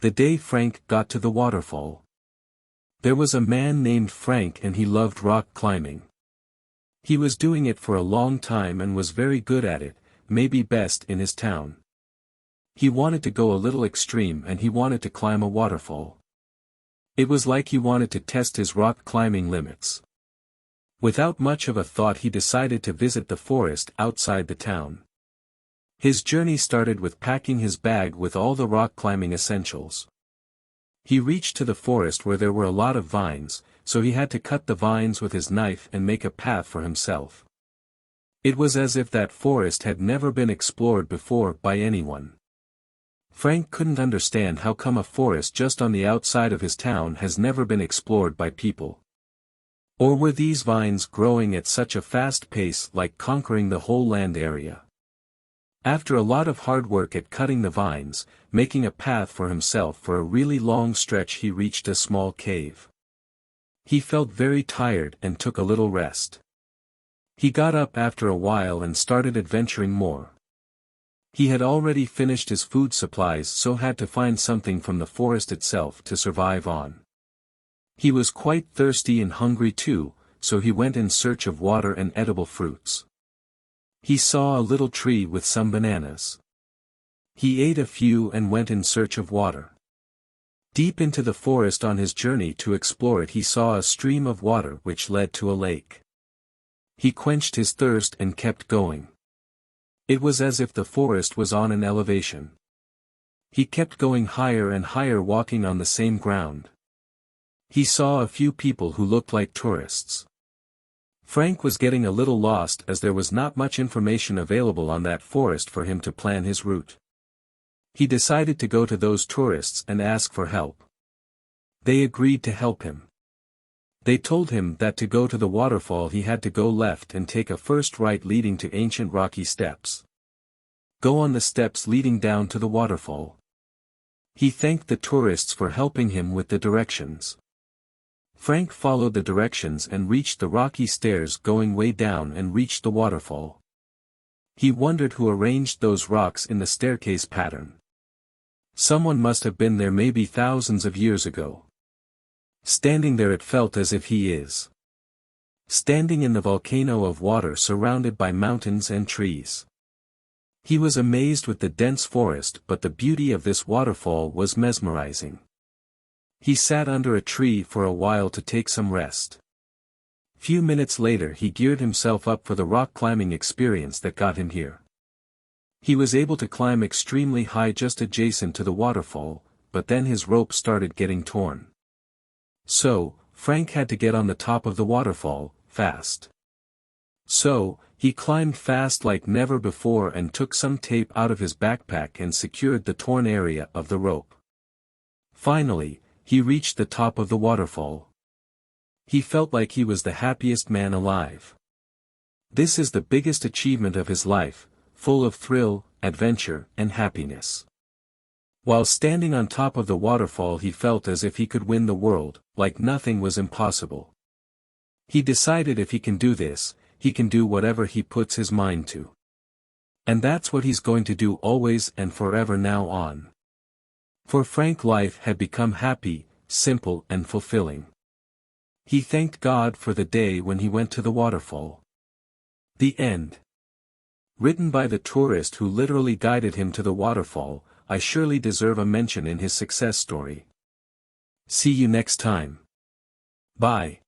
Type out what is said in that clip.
The day Frank got to the waterfall. There was a man named Frank and he loved rock climbing. He was doing it for a long time and was very good at it, maybe best in his town. He wanted to go a little extreme and he wanted to climb a waterfall. It was like he wanted to test his rock climbing limits. Without much of a thought he decided to visit the forest outside the town. His journey started with packing his bag with all the rock climbing essentials. He reached to the forest where there were a lot of vines, so he had to cut the vines with his knife and make a path for himself. It was as if that forest had never been explored before by anyone. Frank couldn't understand how come a forest just on the outside of his town has never been explored by people. Or were these vines growing at such a fast pace like conquering the whole land area? After a lot of hard work at cutting the vines, making a path for himself for a really long stretch, he reached a small cave. He felt very tired and took a little rest. He got up after a while and started adventuring more. He had already finished his food supplies, so had to find something from the forest itself to survive on. He was quite thirsty and hungry too, so he went in search of water and edible fruits. He saw a little tree with some bananas. He ate a few and went in search of water. Deep into the forest on his journey to explore it he saw a stream of water which led to a lake. He quenched his thirst and kept going. It was as if the forest was on an elevation. He kept going higher and higher, walking on the same ground. He saw a few people who looked like tourists. Frank was getting a little lost as there was not much information available on that forest for him to plan his route. He decided to go to those tourists and ask for help. They agreed to help him. They told him that to go to the waterfall he had to go left and take a first right leading to ancient rocky steps. Go on the steps leading down to the waterfall. He thanked the tourists for helping him with the directions. Frank followed the directions and reached the rocky stairs going way down and reached the waterfall. He wondered who arranged those rocks in the staircase pattern. Someone must have been there maybe thousands of years ago. Standing there it felt as if he is standing in the volcano of water surrounded by mountains and trees. He was amazed with the dense forest, but the beauty of this waterfall was mesmerizing. He sat under a tree for a while to take some rest. Few minutes later he geared himself up for the rock climbing experience that got him here. He was able to climb extremely high just adjacent to the waterfall, but then his rope started getting torn. So, Frank had to get on the top of the waterfall, fast. So, he climbed fast like never before and took some tape out of his backpack and secured the torn area of the rope. Finally, he reached the top of the waterfall. He felt like he was the happiest man alive. This is the biggest achievement of his life, full of thrill, adventure, and happiness. While standing on top of the waterfall he felt as if he could win the world, like nothing was impossible. He decided if he can do this, he can do whatever he puts his mind to. And that's what he's going to do always and forever now on. For Frank, life had become happy, simple and fulfilling. He thanked God for the day when he went to the waterfall. The end. Written by the tourist who literally guided him to the waterfall, I surely deserve a mention in his success story. See you next time. Bye.